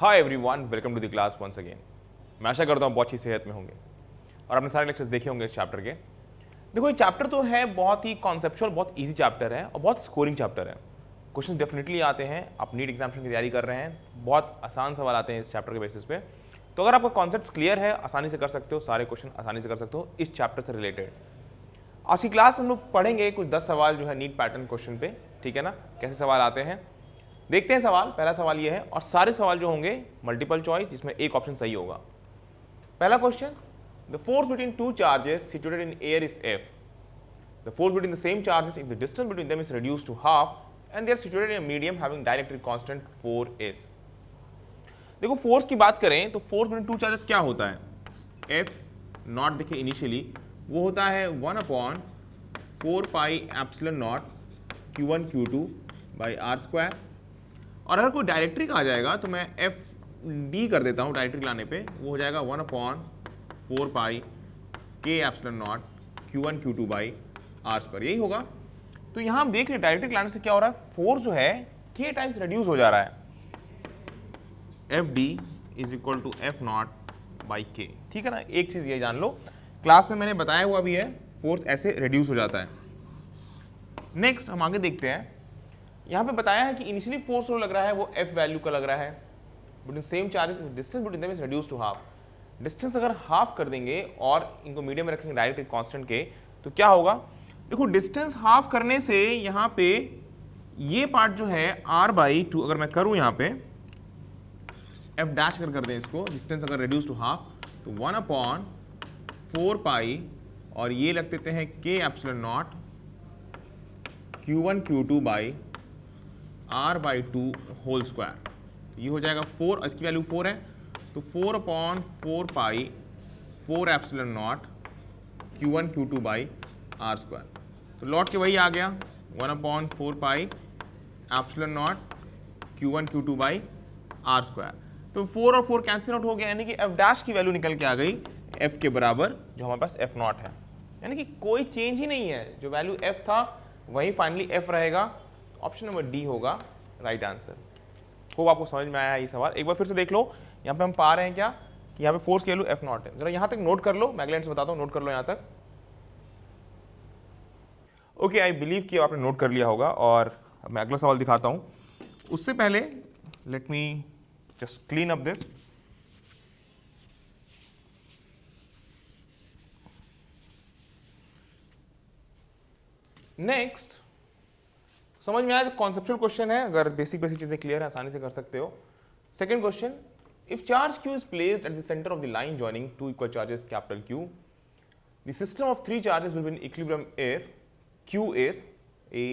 Hi everyone, welcome to the class once again. मैं आशा करता हूँ बहुत अच्छी सेहत में होंगे और आपने सारे लेक्चर्स देखे होंगे इस चैप्टर के। देखो, ये चैप्टर तो है बहुत ही कॉन्सेप्चुअल, बहुत इजी चैप्टर है और बहुत स्कोरिंग चैप्टर है। क्वेश्चन डेफिनेटली आते हैं, आप नीट एग्जामिनेशन की तैयारी कर रहे हैं, बहुत आसान सवाल आते हैं इस चैप्टर के बेसिस पे। तो अगर आपका कॉन्सेप्ट क्लियर है, आसानी से कर सकते हो, सारे क्वेश्चन आसानी से कर सकते हो इस चैप्टर से रिलेटेड। आज की क्लास में हम लोग पढ़ेंगे कुछ 10 सवाल जो है नीट पैटर्न क्वेश्चन पे, ठीक है ना। कैसे सवाल आते हैं देखते हैं। सवाल, पहला सवाल ये है और सारे सवाल जो होंगे मल्टीपल चॉइस, जिसमें एक ऑप्शन सही होगा। पहला question, the force between two charges situated in air is F. The force between the same charges if the distance between them is reduced to half and they are situated in a medium having dielectric constant 4s। देखो, force की बात करें तो force between two charges क्या होता है, F not देखे initially वो होता है 1/4 pi epsilon naught q1 q2 by R square. और अगर कोई डायरेक्ट्रिक आ जाएगा तो मैं एफ डी कर देता हूँ डायरेक्ट्रिक लाने पे, वो हो जाएगा 1/4 pi K epsilon naught q1 q2 by R square, यही होगा। तो यहाँ हम देख रहे डायरेक्ट्रिक लाने से क्या हो रहा है, फोर्स जो है के टाइम्स रिड्यूस हो जा रहा है। F D is equal to F naught by K, ठीक है ना। एक चीज ये जान लो, क्लास में मैंने बताया हुआ भी है, फोर्स ऐसे रिड्यूस हो जाता है। नेक्स्ट हम आगे देखते हैं। यहाँ पे बताया है कि इनिशियली फोर्स जो लग रहा है वो एफ वैल्यू का लग रहा है, but in same charges distance between them is reduce to half. Distance अगर हाफ कर देंगे और इनको मीडियम में रखेंगे डायरेक्ट कांस्टेंट के, तो क्या होगा। देखो, डिस्टेंस हाफ करने से यहाँ पे ये पार्ट जो है r/2 अगर मैं करूँ यहाँ पे एफ डैश कर दें इसको, डिस्टेंस अगर रिड्यूस टू हाफ तो 1/4 पाई और ये रख देते हैं K epsilon naught q1 q2 by r/2 whole square. ये हो जाएगा 4, इसकी वैल्यू 4 है तो 4/4 pi 4 epsilon naught q1 q2 by R square. तो लौट के वही आ गया 1/4 pi epsilon naught q1 q2 by R square. तो 4 और 4 कैंसिल आउट हो गया, यानी कि एफ डैश की वैल्यू निकल के आ गई एफ के बराबर, जो हमारे पास एफ नॉट है। यानी कि कोई चेंज ही नहीं है, जो वैल्यू एफ था वही फाइनली एफ रहेगा। ऑप्शन नंबर डी होगा राइट आंसर। खूब आपको समझ में आया ये सवाल, एक बार फिर से देख लो। यहाँ पे हम पा रहे हैं क्या कि यहाँ पे फोर्स की वैल्यू एफ नॉट है। जरा यहाँ तक नोट कर लो, मैं अगले से बताता हूँ, नोट कर लो यहाँ तक। ओके, आई बिलीव कि आपने नोट कर लिया होगा और मैं अगला सवाल दिखाता हूँ। उससे पहले let me just clean up this. Next, समझ में आया, कॉन्सेप्चुअल क्वेश्चन है, अगर बेसिक चीजें क्लियर है आसानी से कर सकते हो। Second question, if charge q is placed at the centre of the line joining two equal charges capital Q, the system of 3 charges will be in equilibrium if Q is A,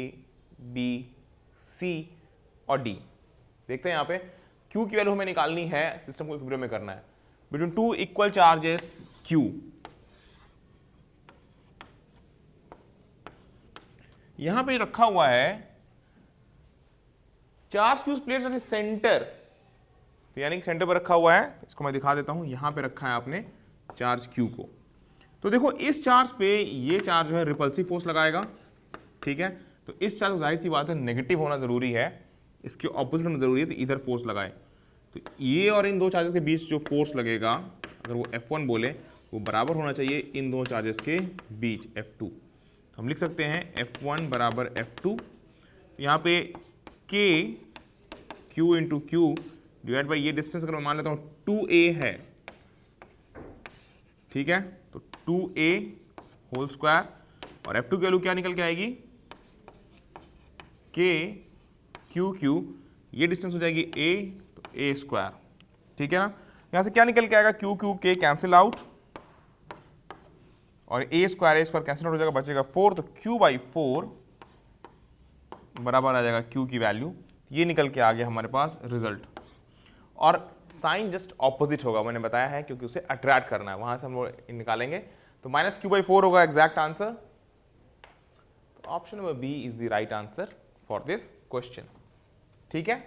B, C और D। देखते हैं यहाँ पे Q की value हमें निकालनी है, system को इक्विलिब्रियम में करना है बिटवीन 2 इक्वल चार्जेस Q। यहां पे रखा हुआ है charge Q plates at centre, तो यानी कि सेंटर पर रखा हुआ है। इसको मैं दिखा देता हूं, यहां पे रखा है आपने चार्ज Q को। तो देखो, इस चार्ज पे ये चार्ज जो है रिपल्सिव फोर्स लगाएगा, ठीक है। तो इस चार्ज को जाहिर सी बात है नेगेटिव होना जरूरी है, इसके ऑपोजिट होना जरूरी है, तो इधर फोर्स लगाए। तो ये और इन दो चार्जेस के बीच जो फोर्स लगेगा, अगर वो F1 बोले, वो बराबर होना चाहिए इन दो चार्जेस के बीच F2। हम लिख सकते हैं F1 बराबर F2। यहाँ पे K Q into Q divide by ये डिस्टेंस अगर मैं मान लेता हूँ 2a है, ठीक है, तो 2a होल स्क्वायर और F2 की वैल्यू क्या निकल के आएगी, K Q, ये डिस्टेंस हो जाएगी a, तो a स्क्वायर, ठीक है ना। यहाँ से क्या निकल के आएगा, Q K कैंसिल आउट और a स्क्वायर कैंसिल आउट हो जाएगा, बचेगा 4, तो Q/4 बराबर आ जाएगा Q की वैल्यू। ये निकल के आ गया हमारे पास रिजल्ट, और साइन जस्ट ऑपोजिट होगा, मैंने बताया है, क्योंकि उसे अट्रैक्ट करना है, वहां से हम लोग निकालेंगे। तो -Q/4 होगा exact answer. Option number B is the right answer for this question, ठीक है।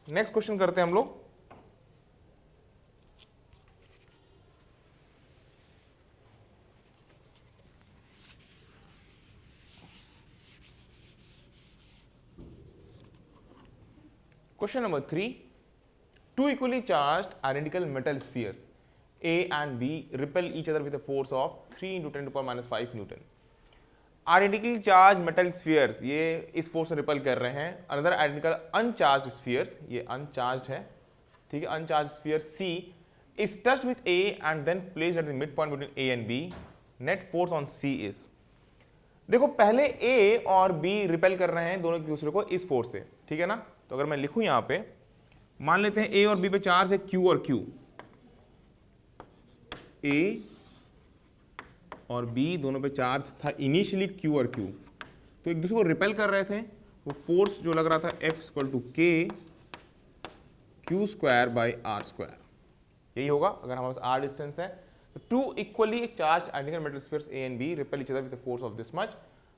नेक्स्ट क्वेश्चन करते हैं हम लोग। Question number 3, two equally charged identical metal spheres A and B repel each other with a force of 3 into 10 to the power minus 5 Newton. Identically charge metal spheres ये इस force से ripple कर रहे हैं। अनदर आइडेंटिकल अनचार्ज्ड स्फीयर्स, ये uncharged है, ठीक है, uncharged sphere C is touched with A and then placed at the midpoint between A and B. Net force on C is, देखो पहले A और B रिपेल कर रहे हैं दोनों एक दूसरे को इस फोर्स से, ठीक है ना। तो अगर मैं लिखूं यहां पे, मान लेते हैं A और B पे चार्ज है Q और Q, A और B दोनों पे चार्ज था इनिशियली Q और Q, तो एक दूसरे को रिपेल कर रहे थे। वो फोर्स जो लग रहा था F equal to K Q square by R square, यही होगा अगर हमारे पास R डिस्टेंस है। तो two equally charge identical metal spheres A and B repel each other with the force of this much.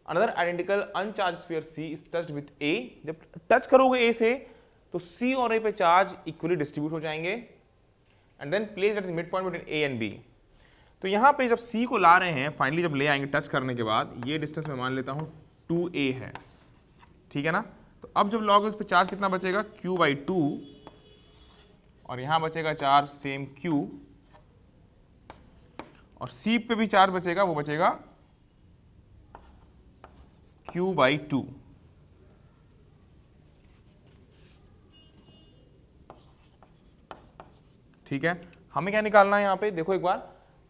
Another identical uncharged sphere C is touched with A, जब touch करोगे A से तो C और A पे charge equally distribute हो जाएंगे and then placed at the mid point between A and B। तो यहाँ पे जब C को ला रहे हैं, फाइनली जब ले आएंगे टच करने के बाद, ये डिस्टेंस मैं मान लेता हूँ 2A है, ठीक है ना। तो अब जब लॉग इस पे चार्ज कितना बचेगा Q/2 और यहाँ बचेगा चार्ज सेम Q और C पे भी चार्ज बचेगा, वो बचेगा Q/2। ठीक है, हमें क्या निकालना है यहाँ पे, देखो एक बार,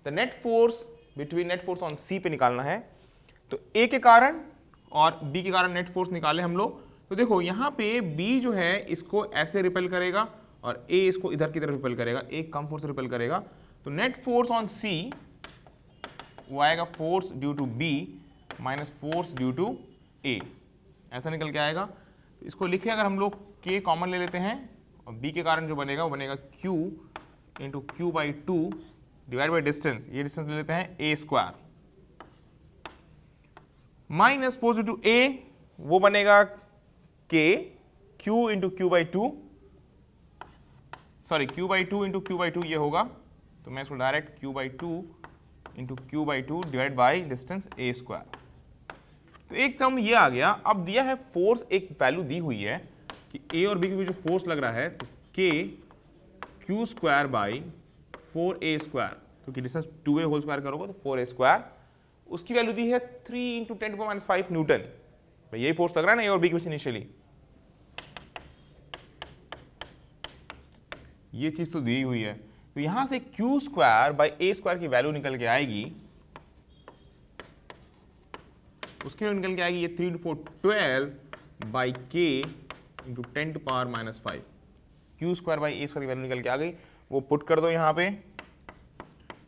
the net force between net force on C पे निकालना है। तो A के कारण और B के कारण नेट फोर्स निकाले हम लोग। तो देखो यहाँ पे B जो है इसको ऐसे रिपेल करेगा और A इसको इधर की तरफ रिपेल करेगा, एक कम फोर्स रिपेल करेगा। तो नेट फोर्स ऑन C वो आएगा force due to B minus force due to A, ऐसा निकल के आएगा। तो इसको लिखे अगर हम लोग K कॉमन ले लेते हैं और B के कारण जो बनेगा वो बनेगा Q into Q/2 divide by distance, ये डिस्टेंस ले लेते हैं A square minus force due to A, वो बनेगा K Q into Q/2, sorry Q/2 into Q/2 ये होगा। तो मैं इसको direct Q/2 into Q/2 divide by distance A square. तो एक टर्म ये आ गया। अब दिया है फोर्स, एक वैल्यू दी हुई है कि A और B के बीच जो फोर्स लग रहा है, तो K Q square by 4A square, क्योंकि डिस्टेंस 2A होल स्क्वायर करोगे तो 4A स्क्वायर, उसकी वैल्यू दी है 3 इंटू 10 टू माइनस 5 न्यूटन। भाई यही फोर्स लग रहा है ना A और B के बीच इनिशियली, ये चीज तो दी हुई है। तो यहां से Q square by A square की वैल्यू निकल के आएगी, उसकी वैल्यू निकल के आएगी ये 3 into 4 12 by K into 10 to power minus 5। Q square by A square की वैल्यू निकल के आ गई, वो पुट कर दो यहाँ पे।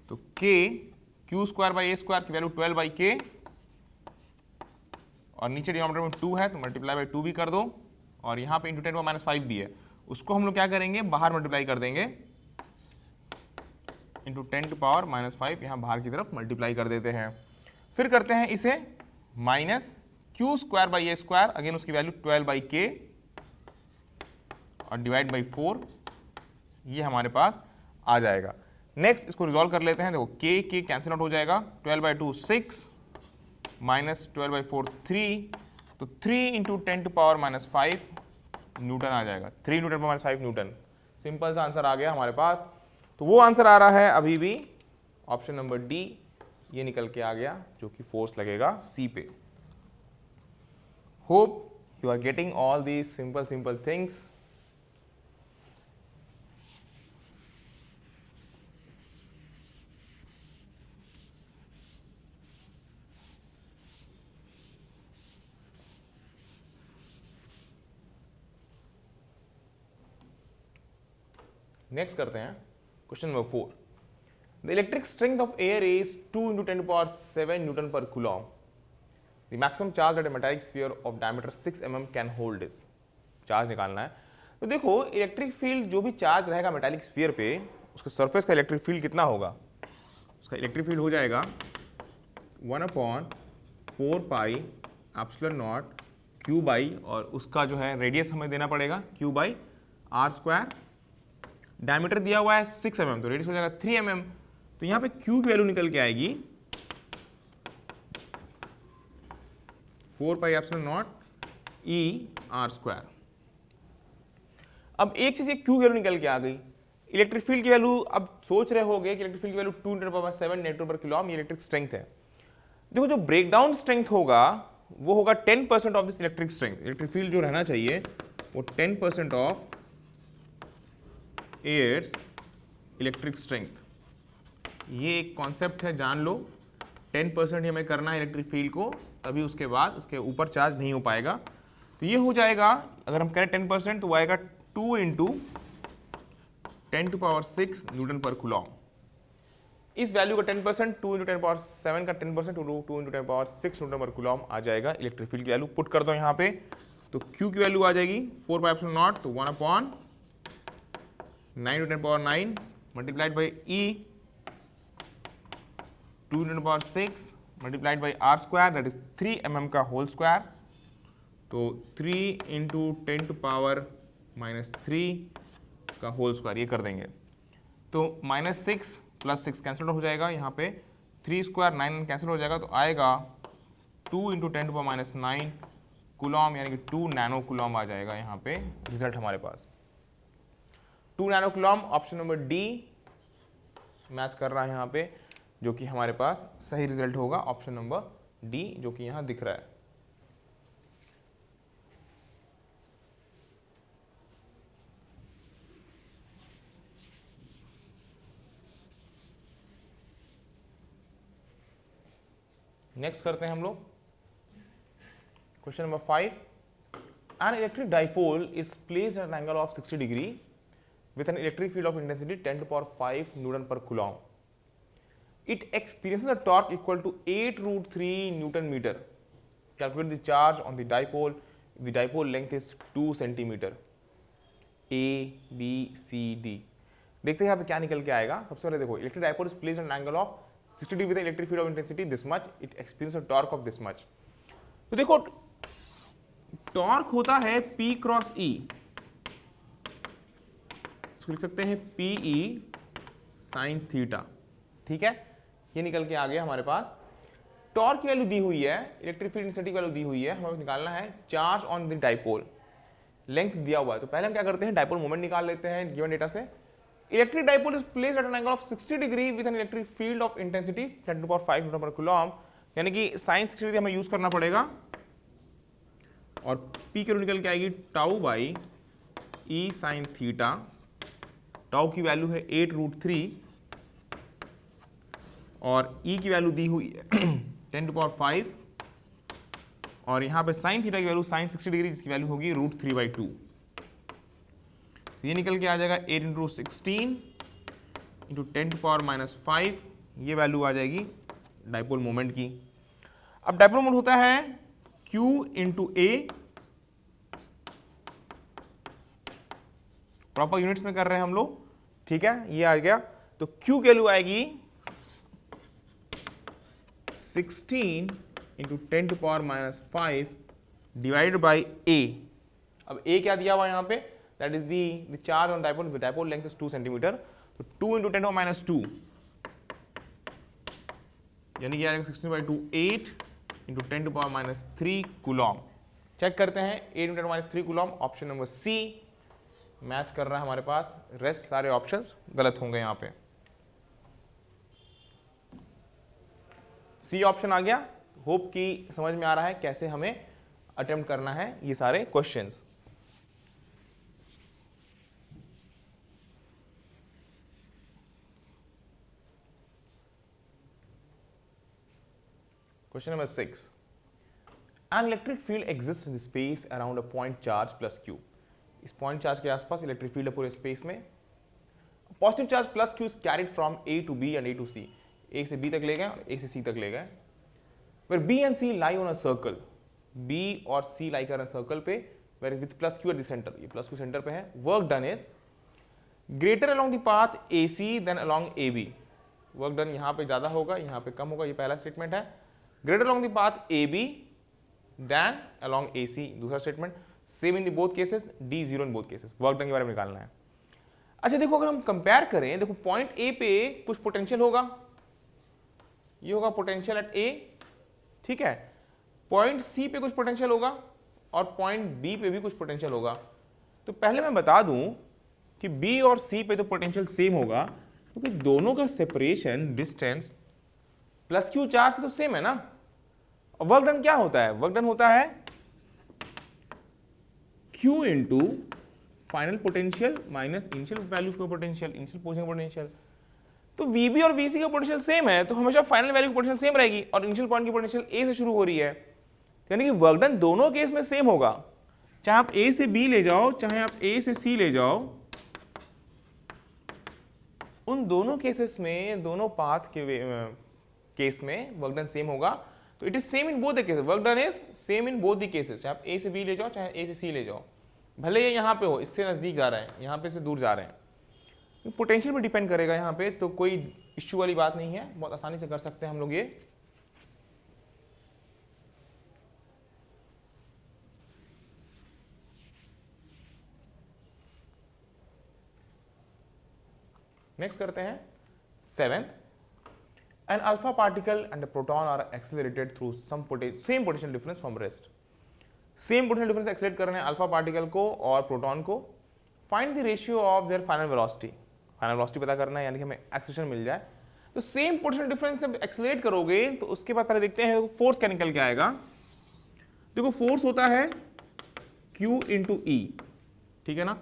तो K Q square by A square की वैल्यू 12 बाई K और नीचे डिनोमिनेटर में 2 है तो मल्टीप्लाई बाई 2 भी कर दो और यहाँ पे इंटू 10 टू माइनस 5 भी है, उसको हम लोग क्या करेंगे बाहर मल्टीप्लाई कर देंगे, इंटू 10 टू पावर माइनस 5 यहाँ बाहर की तरफ मल्टीप्लाई कर देते हैं। फिर करते हैं इसे minus Q square by A square, again उसकी वैल्यू 12 बाई K और डिवाइड बाई 4, ये हमारे पास आ जाएगा। नेक्स्ट इसको रिजॉल्व कर लेते हैं। देखो K कैंसिल आउट हो जाएगा, 12/2 6 माइनस 12/4 3, तो 3 into 10 to power minus 5 newton आ जाएगा, 3 into 10 to minus 5 newton. Simple सा आंसर आ गया हमारे पास। तो वो आंसर आ रहा है अभी भी ऑप्शन नंबर डी, ये निकल के आ गया जो कि फोर्स लगेगा C पे। Hope you are getting all these simple things. Next करते हैं question number 4। The electric strength of air is 2 into 10 to power 7 newton per coulomb. The maximum charge at a metallic sphere of diameter 6 mm can hold this. Charge निकालना है। तो देखो electric field जो भी charge रहेगा metallic sphere पे, उसके surface का इलेक्ट्रिक फील्ड कितना होगा, उसका इलेक्ट्रिक फील्ड हो जाएगा 1/4 pi epsilon not Q by, और उसका जो है रेडियस हमें देना पड़ेगा Q by R square. Diameter दिया हुआ है 6 mm, तो रेडियस हो जाएगा 3 mm। तो यहाँ पे Q की वैल्यू निकल के आएगी 4 पाई epsilon not E R square. अब एक चीज, ये क्यू वैल्यू निकल के आ गई, इलेक्ट्रिक फील्ड की वैल्यू, अब सोच रहे होगे कि इलेक्ट्रिक फील्ड की वैल्यू 2 × 7 न्यूटन/कूलम ये इलेक्ट्रिक स्ट्रेंथ है। देखो जो ब्रेकडाउन स्ट्रेंथ होगा वो होगा 10% of this electric strength. Electric field जो रहना चाहिए वो 10% ऑफ एयर्स इलेक्ट्रिक स्ट्रेंथ। ये एक कॉन्सेप्ट है, जान लो। 10% ही हमें करना है इलेक्ट्रिक फील्ड को, तभी उसके बाद उसके ऊपर चार्ज नहीं हो पाएगा। तो ये हो जाएगा, अगर हम करें 10% तो वो आएगा 2 × 10⁶ न्यूटन/कूलम। इस वैल्यू का 10%, 2 × 10⁷ का 10%, 2 × 10⁶ न्यूटन/कूलम आ जाएगा इलेक्ट्रिक फील्ड की वैल्यू। पुट कर दो यहाँ पे, तो Q की वैल्यू आ जाएगी 4πε0, तो 1/9 × 10⁹ multiplied by E 2 × 10⁶ multiplied by R², that is 3 mm का होल स्क्वायर। तो 3 × 10⁻³ का होल स्क्वायर ये कर देंगे, तो -6 + 6 कैंसिल हो जाएगा, यहाँ पे 3² 9 कैंसिल हो जाएगा, तो आएगा 2 × 10⁻⁹ कूलम, यानी कि 2 नैनो कूलम आ जाएगा यहाँ पे रिजल्ट हमारे पास। 2 nano coulomb, option number D match कर रहा है यहाँ पे, जो कि हमारे पास सही रिजल्ट होगा, ऑप्शन नंबर डी जो कि यहाँ दिख रहा है। नेक्स्ट करते हैं हम लोग question number 5। An electric dipole is placed at an angle of 60 degree with an electric field of intensity 10⁵ Newton/Coulomb. It experiences a torque equal to 8√3 Newton meter. Calculate the charge on the dipole if the dipole length is 2 centimeter. A, B, C, D. देखते हैं यहाँ पे क्या निकल के आएगा। सबसे पहले देखो, electric dipole is placed at an angle of 60 degree with electric field of intensity this much, it experience a torque of this much. तो देखो टॉर्क होता है P × E, इसको लिख सकते हैं PE sin थीटा, ठीक है। ये निकल के आ गया हमारे पास। टॉर्क की वैल्यू दी हुई है, इलेक्ट्रिक फील्ड इंटेंसिटी की वैल्यू दी हुई है, हमें निकालना है charge on the dipole, length दिया हुआ है। तो पहले हम क्या करते हैं, डाइपोल मोमेंट निकाल लेते हैं गिवन डेटा से। Electric dipole is placed at an angle of 60 degree with an electric field of intensity 10⁵ Newton/Coulomb, यानी कि sin 60 डिग्री हमें यूज करना पड़ेगा, और P की वैल्यू निकल के आएगी τ/E sin थीटा। टाउ की वैल्यू है 8√3 और E की वैल्यू दी हुई है 10⁵, और यहाँ पे sin थीटा की वैल्यू sin 60 डिग्री, जिसकी वैल्यू होगी √3/2। ये निकल के आ जाएगा 8 × 16 × 10⁻⁵, ये वैल्यू आ जाएगी डाइपोल मोमेंट की। अब डाइपोल मोमेंट होता है Q × A, प्रॉपर यूनिट्स में कर रहे हैं हम लोग, ठीक है। ये आ गया, तो Q की वैल्यू आएगी 16 × 10⁻⁵ डिवाइडेड बाई A। अब A क्या दिया हुआ यहाँ पे, that is the charge on dipole, dipole length is 2 centimetre, तो 2 × 10⁻², यानी कि आएगा 16/2 8 × 10⁻³ कूलम। चेक करते हैं, 8 × 10⁻³ coulomb, option number C match कर रहा है हमारे पास। रेस्ट सारे ऑप्शंस गलत होंगे यहाँ पे। सी ऑप्शन आ गया। होप कि समझ में आ रहा है कैसे हमें अटेम्प्ट करना है ये सारे questions. Question number 6। An electric field exists in the space around a point charge plus Q. इस पॉइंट चार्ज के आसपास इलेक्ट्रिक फील्ड है पूरे स्पेस में। Positive charge plus Q is carried from A to B and A to C. A से B तक ले गए और A से C तक ले गए। Where B and C lie on a circle. B और C lie कर रहे हैं सर्कल पे, where with plus Q at the center. ये plus Q सेंटर पे है। Work done is greater along the path AC than along AB. Work done यहाँ पे ज्यादा होगा, यहाँ पे कम होगा, ये पहला स्टेटमेंट है। Greater along the path AB than along AC, दूसरा statement. Same in the both cases, D 0 in both cases. Work done के बारे में निकालना है। अच्छा देखो, अगर हम कंपेयर करें, देखो पॉइंट A पे कुछ पोटेंशियल होगा, ये होगा पोटेंशियल एट A, ठीक है। पॉइंट C पे कुछ पोटेंशियल होगा और पॉइंट B पे भी कुछ पोटेंशियल होगा। तो पहले मैं बता दूं कि बी और सी पे तो पोटेंशियल सेम होगा क्योंकि दोनों का separation distance plus Q charge से तो सेम है ना। और वर्क डन क्या होता है, वर्क डन होता है Q into final potential minus initial value का पोटेंशियल, इनिशियल पोजिशन पोटेंशियल। तो VB और VC का पोटेंशियल सेम है तो हमेशा फाइनल वैल्यू की पोटेंशियल सेम रहेगी और इनिशियल पॉइंट की पोटेंशियल A से शुरू हो रही है, यानी कि वर्क डन दोनों केस में सेम होगा। चाहे आप A से B ले जाओ, चाहे आप A से C ले जाओ, उन दोनों केसेस में, दोनों पाथ के केस में वर्क डन सेम होगा। तो it is same in both the cases, work done is same in both the cases, चाहे आप A से B ले जाओ चाहे A से C ले जाओ, भले ये यहाँ पे हो, इससे नजदीक जा रहे हैं, यहाँ पे से दूर जा रहे हैं। पोटेंशियल पे डिपेंड करेगा यहाँ पे, तो कोई इश्यू वाली बात नहीं है, बहुत आसानी से कर सकते हैं हम लोग ये। नेक्स्ट करते हैं 7th, an alpha particle and proton are accelerated through some same potential difference from rest. Same potential difference accelerate कर रहे हैं अल्फा पार्टिकल को और प्रोटॉन को। Find the ratio of their final velocity, final velocity पता करना है, यानी कि हमें एक्सेलरेशन मिल जाए। तो सेम पोटेंशियल डिफरेंस जब एक्सेलरेट करोगे तो उसके बाद पहले देखते हैं फोर्स क्या निकल के आएगा। देखो फोर्स होता है Q इंटू E, ठीक है ना।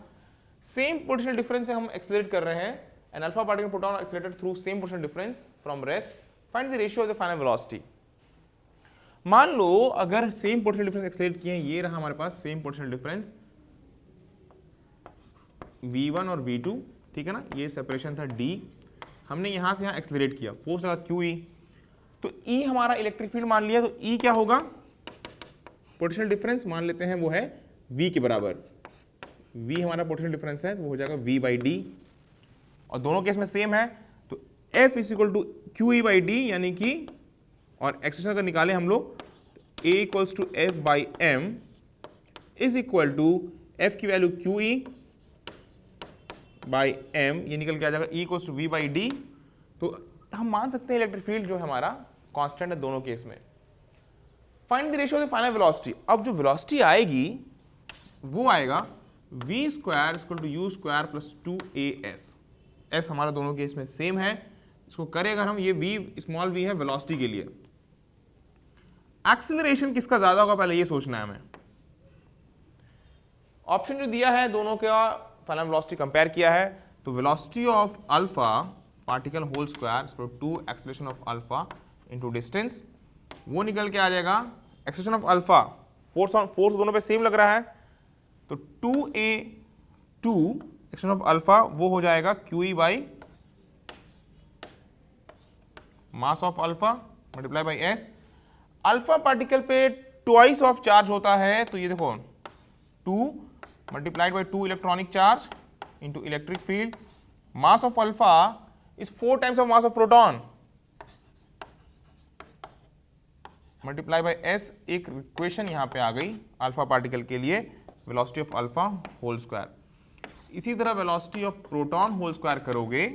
सेम पोटेंशियल डिफरेंस से हम एक्सेलरेट कर रहे हैं, an alpha particle proton accelerated through same potential difference from rest, find the ratio of the final velocity. मान लो अगर सेम पोटेंशियल डिफरेंस एक्सेलरेट किए, ये रहा हमारे पास सेम पोटेंशियल डिफरेंस V1 और V2, ठीक है ना, ये सेपरेशन था D, हमने यहां से यहां एक्सेलरेट किया, फोर्स लगा QE, तो E हमारा इलेक्ट्रिक फील्ड मान लिया, तो E क्या होगा, पोटेंशियल डिफरेंस मान लेते हैं वो है V के बराबर। V हमारा पोटेंशियल डिफरेंस है, वो हो जाएगा V बाई D, और दोनों केस में सेम है, तो F is equal to QE by D, यानी कि, और एक्सप्रेशन अगर निकाले हम लोग, A equals to F by M is equal to F की वैल्यू QE बाई M, ये निकल के आ जाएगा E equals to V by D। तो हम मान सकते हैं इलेक्ट्रिक फील्ड जो है हमारा कांस्टेंट है दोनों केस में। Find the ratio of final velocity, अब जो वेलोसिटी आएगी वो आएगा V square equal to U square plus 2AS। S हमारा दोनों केस में सेम है, इसको करें अगर हम, ये V स्मॉल v है वेलोसिटी के लिए। एक्सेलरेशन किसका ज्यादा होगा पहले ये सोचना है हमें। ऑप्शन जो दिया है दोनों का फाइनल वेलोसिटी कंपेयर किया है, तो velocity of alpha particle whole square to acceleration of alpha into distance, वो निकल के आ जाएगा। एक्सेलरेशन ऑफ अल्फा, फोर्स दोनों पे सेम लग रहा है, तो 2a2 एक्सेलरेशन ऑफ अल्फा वो हो जाएगा QE by mass of alpha multiply by S। Alpha particle पे ट्वाइस ऑफ चार्ज होता है, तो ये देखो 2 multiplied by 2 electronic charge into electric field. Mass of alpha is 4 times of mass of proton multiply by S। एक equation यहां पे आ गई अल्फा पार्टिकल के लिए, velocity of alpha whole square. इसी तरह velocity of proton whole square करोगे,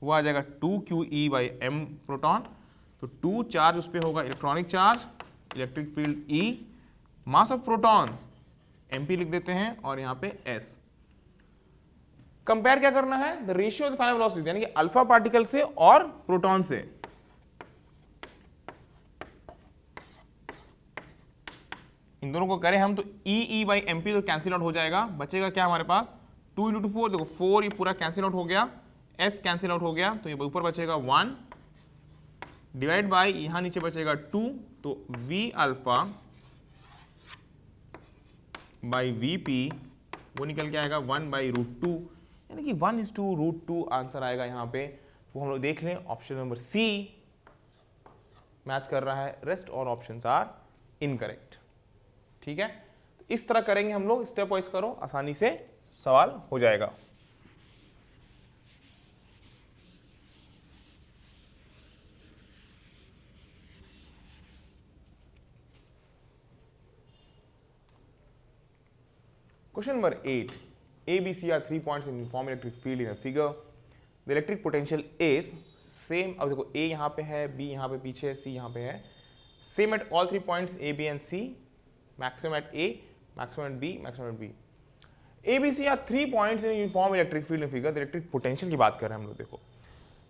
वो आ जाएगा 2QE बाई M प्रोटॉन, तो 2 चार्ज उस पर होगा electronic charge, electric field E, mass of proton MP लिख देते हैं और यहाँ पे S। कंपेयर क्या करना है, the ratio of the final velocity, यानी कि अल्फा पार्टिकल से और प्रोटॉन से। इन दोनों को करें हम तो E बाई MP तो कैंसिल आउट हो जाएगा, बचेगा क्या हमारे पास 2 इंटू 4, देखो 4 ये पूरा कैंसिल आउट हो गया, S कैंसिल आउट हो गया, तो ये ऊपर बचेगा 1 डिवाइड बाई यहां नीचे बचेगा 2, तो V अल्फा बाई VP वो निकल के आएगा 1 बाई रूट 2, यानी कि 1:√2 आंसर आएगा यहाँ पे। वो हम लोग देख लें, ऑप्शन नंबर C मैच कर रहा है, रेस्ट और ऑप्शंस आर इनकरेक्ट। ठीक है, इस तरह करेंगे हम लोग, स्टेप वाइज करो, आसानी से सवाल हो जाएगा। Question number 8. A, B, C are 3 points in uniform electric field in a figure. The electric potential is same. अब देखो A यहाँ पे है, B यहाँ पे पीछे है, C यहाँ पे है. Same at all 3 points A, B and C. Maximum at A, maximum at B, maximum at B. ABC are 3 points in uniform electric field in figure. Electric potential की बात कर रहे हैं हम लोग।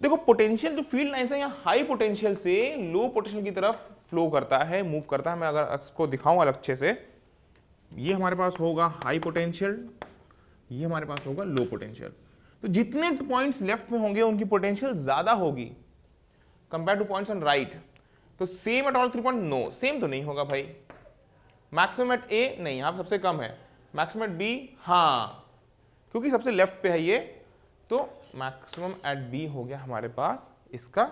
देखो पोटेंशियल जो फील्ड लाइंस है यहाँ हाई पोटेंशियल से लो पोटेंशियल की तरफ फ्लो करता है, मूव करता है। मैं अगर इसको दिखाऊं अलग अच्छे से, ये हमारे पास होगा हाई पोटेंशियल, ये हमारे पास होगा लो पोटेंशियल। तो जितने पॉइंट्स लेफ्ट में होंगे उनकी पोटेंशियल ज्यादा होगी compare to points on right. तो same at all 3 point, no same तो नहीं होगा भाई। मैक्सिमम एट ए नहीं, यहाँ सबसे कम है। मैक्सिमम एट बी, हाँ, क्योंकि सबसे लेफ्ट पे है ये, तो मैक्सिमम एट बी हो गया हमारे पास इसका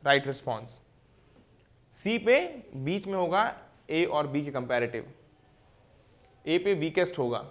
राइट रिस्पॉन्स। सी पे बीच में होगा ए और बी के कंपैरेटिव, ए पे वीकेस्ट होगा